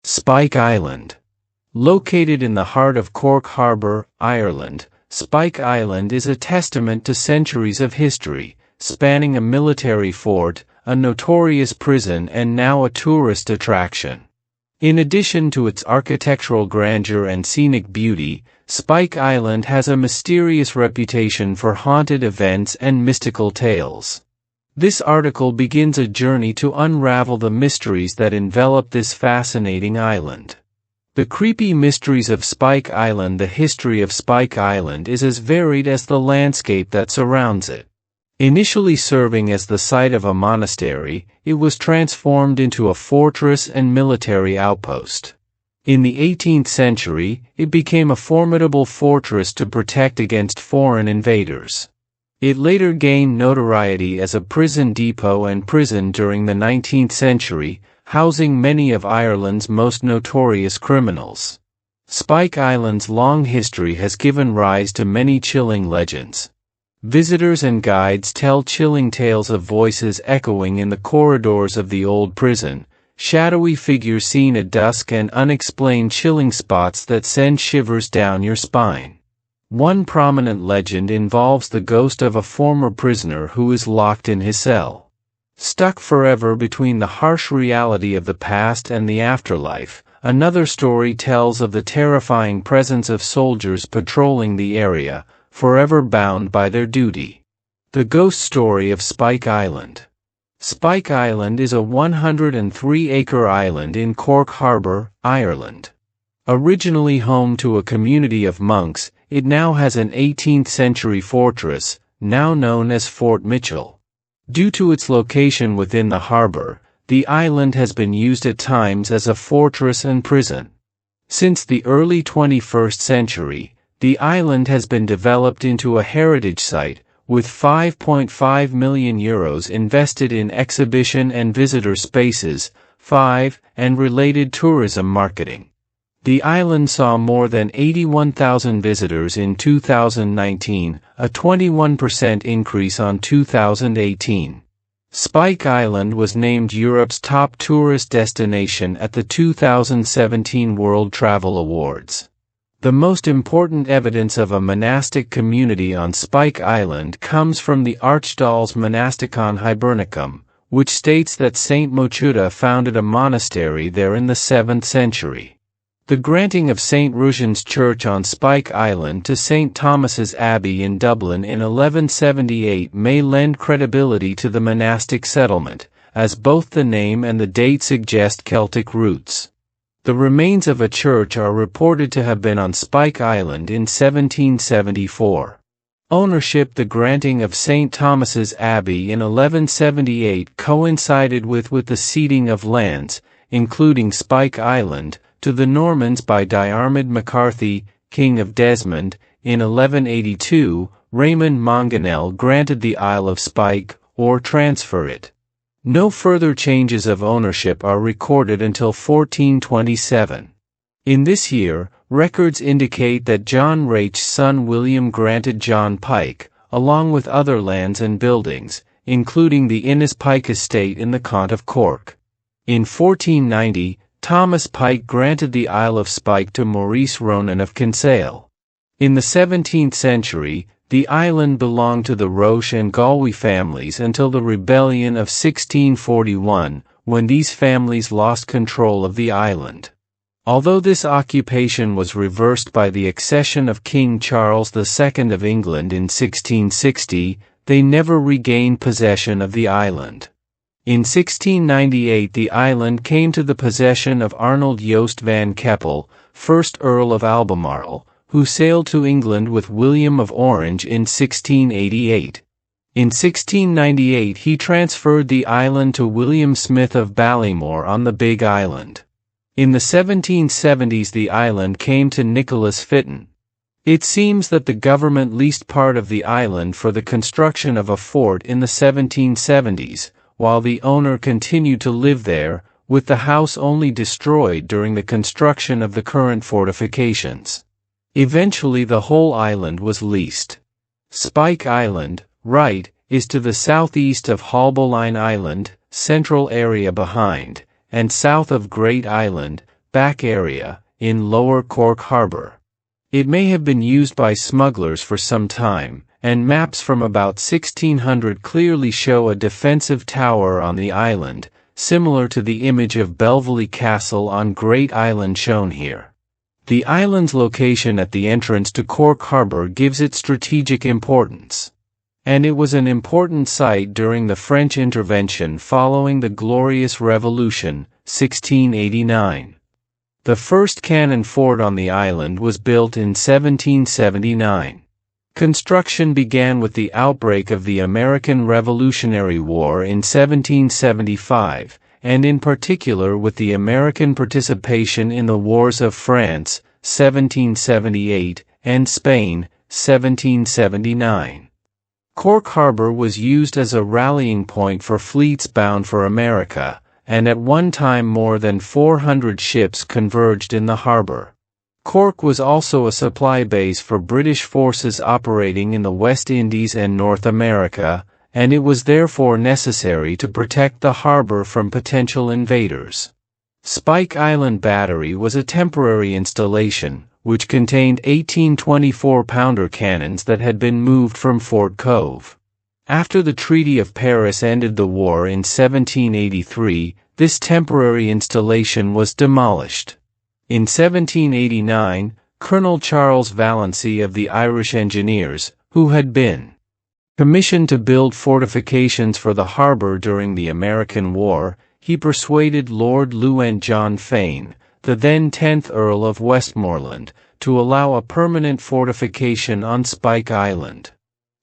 Spike Island. Located in the heart of Cork Harbour, Ireland, Spike Island is a testament to centuries of history, spanning a military fort, a notorious prison, and now a tourist attraction. In addition to its architectural grandeur and scenic beauty, Spike Island has a mysterious reputation for haunted events and mystical tales. This article begins a journey to unravel the mysteries that envelop this fascinating island. The creepy mysteries of Spike Island. The history of Spike Island is as varied as the landscape that surrounds it. Initially serving as the site of a monastery, it was transformed into a fortress and military outpost. In the 18th century, it became a formidable fortress to protect against foreign invaders. It later gained notoriety as a prison depot and prison during the 19th century, housing many of Ireland's most notorious criminals. Spike Island's long history has given rise to many chilling legends. Visitors and guides tell chilling tales of voices echoing in the corridors of the old prison, shadowy figures seen at dusk, and unexplained chilling spots that send shivers down your spine. One prominent legend involves the ghost of a former prisoner who is locked in his cell. Stuck forever between the harsh reality of the past and the afterlife, another story tells of the terrifying presence of soldiers patrolling the area, forever bound by their duty. The ghost story of Spike Island. Spike Island is a 103-acre island in Cork Harbour, Ireland. Originally home to a community of monks, it now has an 18th-century fortress, now known as Fort Mitchell. Due to its location within the harbor, the island has been used at times as a fortress and prison. Since the early 21st century, the island has been developed into a heritage site, with €5.5 million invested in exhibition and visitor spaces, and related tourism marketing. The island saw more than 81,000 visitors in 2019, a 21% increase on 2018. Spike Island was named Europe's top tourist destination at the 2017 World Travel Awards. The most important evidence of a monastic community on Spike Island comes from the Archdal's Monasticon Hibernicum, which states that Saint Mochuda founded a monastery there in the 7th century. The granting of St. Rusian's Church on Spike Island to St. Thomas's Abbey in Dublin in 1178 may lend credibility to the monastic settlement, as both the name and the date suggest Celtic roots. The remains of a church are reported to have been on Spike Island in 1774. Ownership. The granting of St. Thomas's Abbey in 1178 coincided with the ceding of lands, including Spike Island, to the Normans by Diarmid MacCarthy, King of Desmond. In 1182, Raymond Monganel granted the Isle of Spike, or transfer it. No further changes of ownership are recorded until 1427. In this year, records indicate that John Raich's son William granted John Pike, along with other lands and buildings, including the Innes Pike estate in the Cont of Cork. In 1490, Thomas Pike granted the Isle of Spike to Maurice Ronan of Kinsale. In the 17th century, the island belonged to the Roche and Galway families until the rebellion of 1641, when these families lost control of the island. Although this occupation was reversed by the accession of King Charles II of England in 1660, they never regained possession of the island. In 1698 the island came to the possession of Arnold Joost van Keppel, 1st Earl of Albemarle, who sailed to England with William of Orange in 1688. In 1698 he transferred the island to William Smith of Ballymore on the Big Island. In the 1770s the island came to Nicholas Fitton. It seems that the government leased part of the island for the construction of a fort in the 1770s, while the owner continued to live there, with the house only destroyed during the construction of the current fortifications. Eventually the whole island was leased. Spike Island, right, is to the southeast of Haulbowline Island, central area behind, and south of Great Island, back area, in Lower Cork Harbour. It may have been used by smugglers for some time, and maps from about 1600 clearly show a defensive tower on the island, similar to the image of Belveley Castle on Great Island shown here. The island's location at the entrance to Cork Harbour gives it strategic importance. And it was an important site during the French intervention following the Glorious Revolution, 1689. The first cannon fort on the island was built in 1779. Construction began with the outbreak of the American Revolutionary War in 1775, and in particular with the American participation in the Wars of France, 1778, and Spain, 1779. Cork Harbour was used as a rallying point for fleets bound for America, and at one time more than 400 ships converged in the harbour. Cork was also a supply base for British forces operating in the West Indies and North America, and it was therefore necessary to protect the harbour from potential invaders. Spike Island Battery was a temporary installation, which contained 18 24-pounder cannons that had been moved from Fort Cove. After the Treaty of Paris ended the war in 1783, this temporary installation was demolished. In 1789, Colonel Charles Vallancey of the Irish Engineers, who had been commissioned to build fortifications for the harbour during the American War, he persuaded Lord Lieutenant John Fane, the then 10th Earl of Westmoreland, to allow a permanent fortification on Spike Island.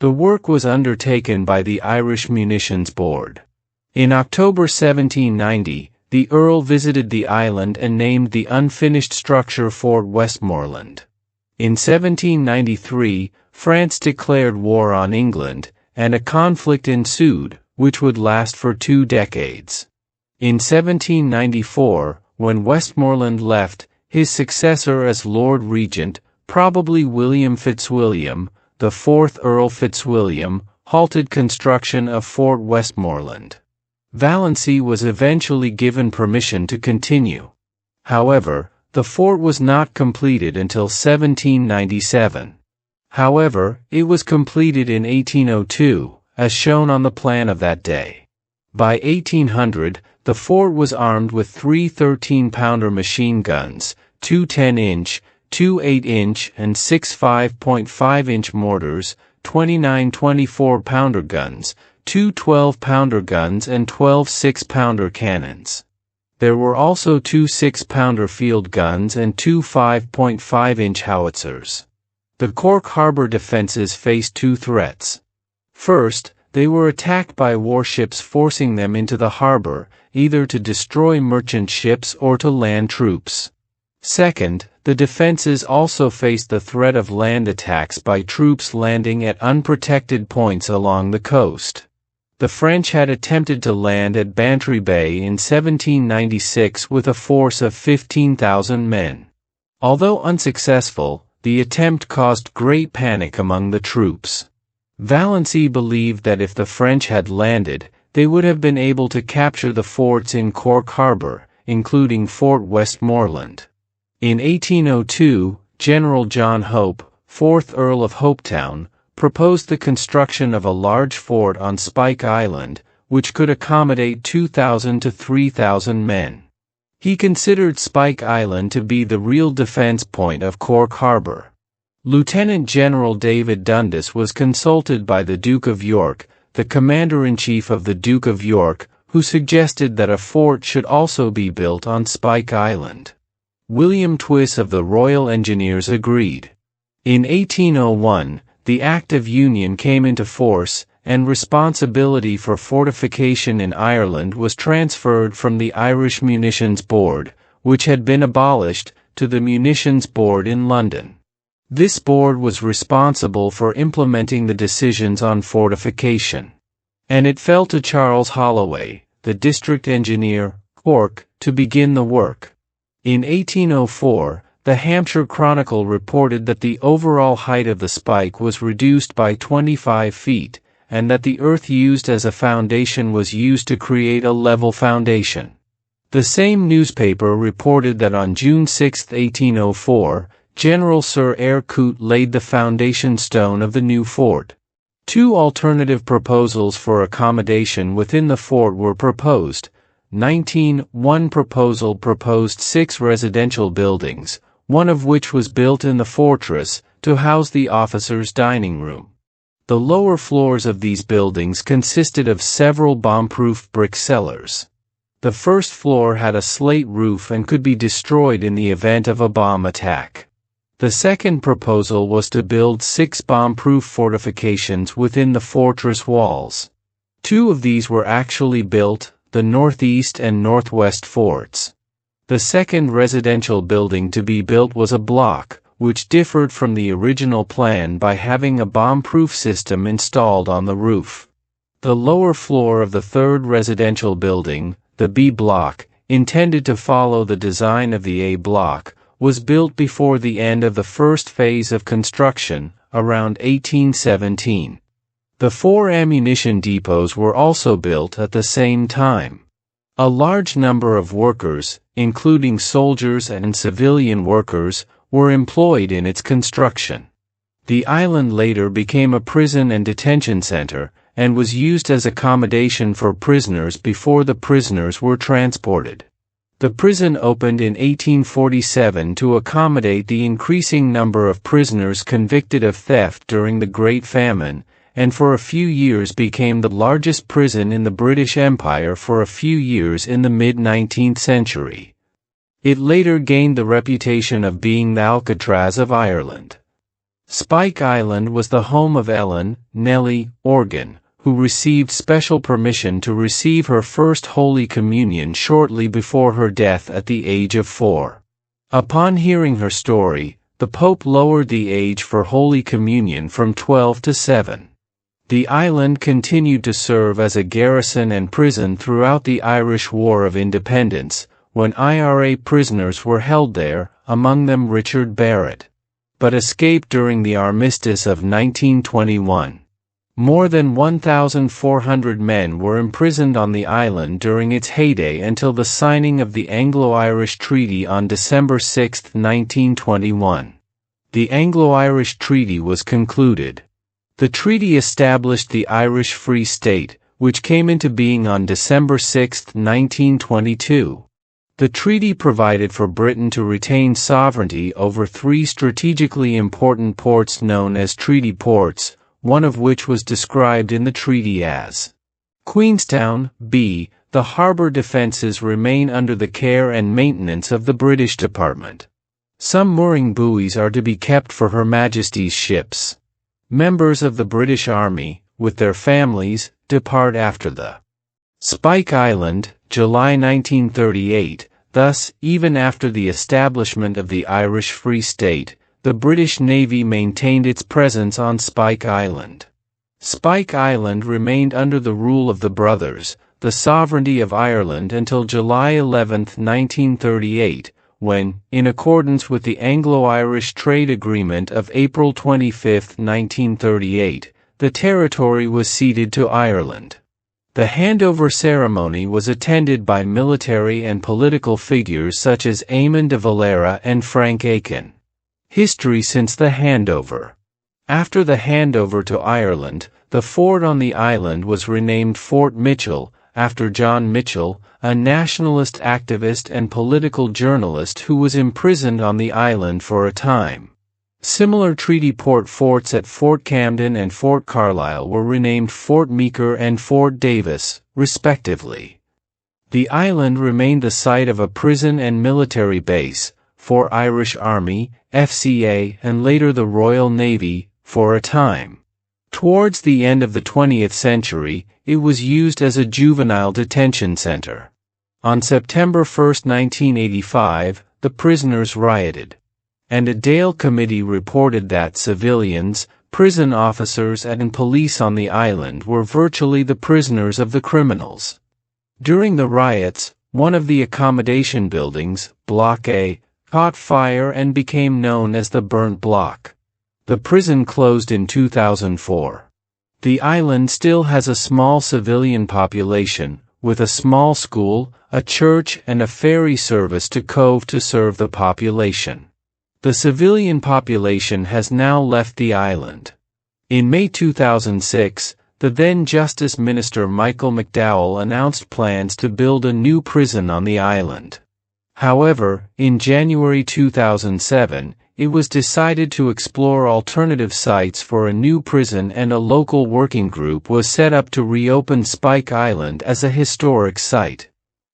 The work was undertaken by the Irish Munitions Board. In October 1790, the Earl visited the island and named the unfinished structure Fort Westmoreland. In 1793, France declared war on England, and a conflict ensued, which would last for 2 decades. In 1794, when Westmoreland left, his successor as Lord Regent, probably William Fitzwilliam, the 4th Earl Fitzwilliam, halted construction of Fort Westmoreland. Vallancey was eventually given permission to continue. However, the fort was not completed until 1797. However, it was completed in 1802, as shown on the plan of that day. By 1800, the fort was armed with 3 13-pounder machine guns, 2 10-inch, 2 8-inch, and 6 5.5-inch mortars, 29 24-pounder guns, 2 12-pounder guns, and 12 6-pounder cannons. There were also 2 6-pounder field guns and 2 5.5-inch howitzers. The Cork Harbour defences faced 2 threats. First, they were attacked by warships forcing them into the harbour, either to destroy merchant ships or to land troops. Second, the defences also faced the threat of land attacks by troops landing at unprotected points along the coast. The French had attempted to land at Bantry Bay in 1796 with a force of 15,000 men. Although unsuccessful, the attempt caused great panic among the troops. Vallancey believed that if the French had landed, they would have been able to capture the forts in Cork Harbour, including Fort Westmoreland. In 1802, General John Hope, 4th Earl of Hopetown, proposed the construction of a large fort on Spike Island, which could accommodate 2,000 to 3,000 men. He considered Spike Island to be the real defense point of Cork Harbour. Lieutenant General David Dundas was consulted by the Duke of York, the Commander-in-Chief of the Duke of York, who suggested that a fort should also be built on Spike Island. William Twiss of the Royal Engineers agreed. In 1801, the Act of Union came into force, and responsibility for fortification in Ireland was transferred from the Irish Munitions Board, which had been abolished, to the Munitions Board in London. This board was responsible for implementing the decisions on fortification. And it fell to Charles Holloway, the district engineer, Cork, to begin the work. In 1804, the Hampshire Chronicle reported that the overall height of the spike was reduced by 25 feet, and that the earth used as a foundation was used to create a level foundation. The same newspaper reported that on June 6, 1804, General Sir Eyre Coote laid the foundation stone of the new fort. 2 alternative proposals for accommodation within the fort were proposed. 1 proposal proposed 6 residential buildings, one of which was built in the fortress, to house the officers' dining room. The lower floors of these buildings consisted of several bomb-proof brick cellars. The first floor had a slate roof and could be destroyed in the event of a bomb attack. The second proposal was to build 6 bomb-proof fortifications within the fortress walls. 2 of these were actually built, the northeast and northwest forts. The second residential building to be built was a block, which differed from the original plan by having a bomb-proof system installed on the roof. The lower floor of the third residential building, the B block, intended to follow the design of the A block, was built before the end of the first phase of construction, around 1817. The 4 ammunition depots were also built at the same time. A large number of workers, including soldiers and civilian workers, were employed in its construction. The island later became a prison and detention center, and was used as accommodation for prisoners before the prisoners were transported. The prison opened in 1847 to accommodate the increasing number of prisoners convicted of theft during the Great Famine, and for a few years became the largest prison in the British Empire for a few years in the mid-19th century. It later gained the reputation of being the Alcatraz of Ireland. Spike Island was the home of Ellen, Nellie, Organ, who received special permission to receive her first Holy Communion shortly before her death at the age of 4. Upon hearing her story, the Pope lowered the age for Holy Communion from 12 to 7. The island continued to serve as a garrison and prison throughout the Irish War of Independence, when IRA prisoners were held there, among them Richard Barrett, but escaped during the Armistice of 1921. More than 1,400 men were imprisoned on the island during its heyday until the signing of the Anglo-Irish Treaty on December 6, 1921. The Anglo-Irish Treaty was concluded. The treaty established the Irish Free State, which came into being on December 6, 1922. The treaty provided for Britain to retain sovereignty over 3 strategically important ports known as treaty ports, one of which was described in the treaty as Queenstown. B. The harbour defences remain under the care and maintenance of the British Department. Some mooring buoys are to be kept for Her Majesty's ships. Members of the British Army, with their families, depart after the Spike Island, July 1938. Thus, even after the establishment of the Irish Free State, the British Navy maintained its presence on Spike Island. Spike Island remained under the rule of the Brothers, the sovereignty of Ireland until July 11, 1938, when, in accordance with the Anglo-Irish Trade Agreement of April 25, 1938, the territory was ceded to Ireland. The handover ceremony was attended by military and political figures such as Eamon de Valera and Frank Aiken. History since the handover. After the handover to Ireland, the fort on the island was renamed Fort Mitchell, after John Mitchell, a nationalist activist and political journalist who was imprisoned on the island for a time. Similar treaty port forts at Fort Camden and Fort Carlisle were renamed Fort Meeker and Fort Davis, respectively. The island remained the site of a prison and military base, for Irish Army, FCA, and later the Royal Navy, for a time. Towards the end of the 20th century, it was used as a juvenile detention center. On September 1, 1985, the prisoners rioted, and a Dale committee reported that civilians, prison officers and police on the island were virtually the prisoners of the criminals. During the riots, one of the accommodation buildings, Block A, caught fire and became known as the Burnt Block. The prison closed in 2004. The island still has a small civilian population, with a small school, a church, and a ferry service to Cove to serve the population. The civilian population has now left the island. In May 2006, the then Justice Minister Michael McDowell announced plans to build a new prison on the island. However, in January 2007, it was decided to explore alternative sites for a new prison, and a local working group was set up to reopen Spike Island as a historic site.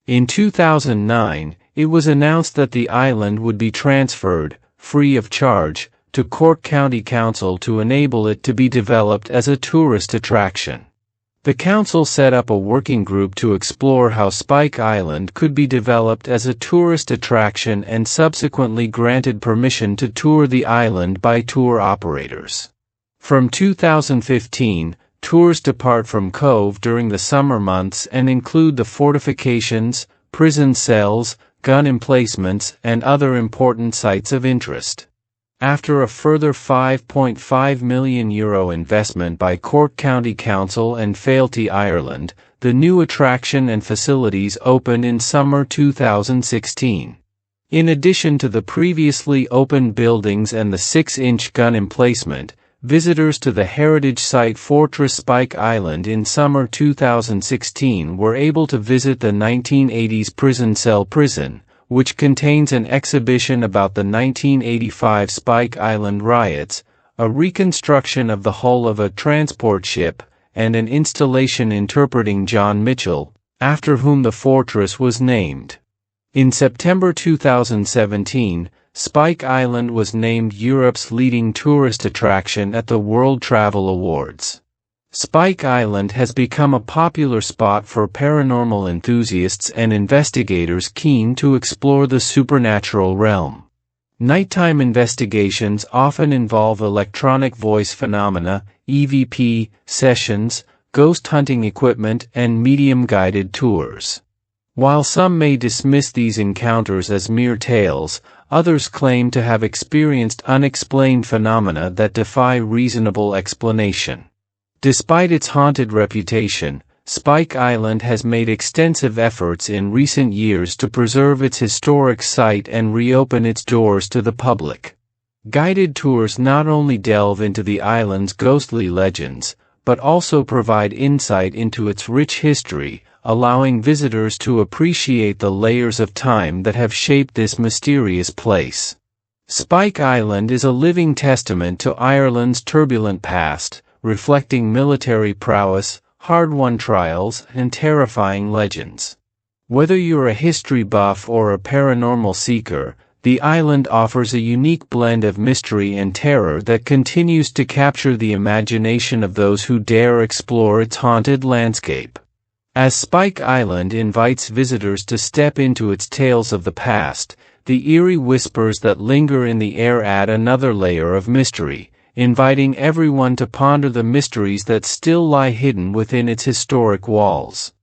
In 2009, it was announced that the island would be transferred, free of charge, to Cork County Council to enable it to be developed as a tourist attraction. The council set up a working group to explore how Spike Island could be developed as a tourist attraction and subsequently granted permission to tour the island by tour operators. From 2015, tours depart from Cove during the summer months and include the fortifications, prison cells, gun emplacements, and other important sites of interest. After a further €5.5 million investment by Cork County Council and Fealty Ireland, the new attraction and facilities opened in summer 2016. In addition to the previously opened buildings and the 6-inch gun emplacement, visitors to the heritage site Fortress Spike Island in summer 2016 were able to visit the 1980s prison cell prison, which contains an exhibition about the 1985 Spike Island riots, a reconstruction of the hull of a transport ship, and an installation interpreting John Mitchell, after whom the fortress was named. In September 2017, Spike Island was named Europe's leading tourist attraction at the World Travel Awards. Spike Island has become a popular spot for paranormal enthusiasts and investigators keen to explore the supernatural realm. Nighttime investigations often involve electronic voice phenomena, EVP, sessions, ghost hunting equipment, and medium-guided tours. While some may dismiss these encounters as mere tales, others claim to have experienced unexplained phenomena that defy reasonable explanation. Despite its haunted reputation, Spike Island has made extensive efforts in recent years to preserve its historic site and reopen its doors to the public. Guided tours not only delve into the island's ghostly legends, but also provide insight into its rich history, allowing visitors to appreciate the layers of time that have shaped this mysterious place. Spike Island is a living testament to Ireland's turbulent past, reflecting military prowess, hard-won trials, and terrifying legends. Whether you're a history buff or a paranormal seeker, the island offers a unique blend of mystery and terror that continues to capture the imagination of those who dare explore its haunted landscape. As Spike Island invites visitors to step into its tales of the past, the eerie whispers that linger in the air add another layer of mystery, inviting everyone to ponder the mysteries that still lie hidden within its historic walls.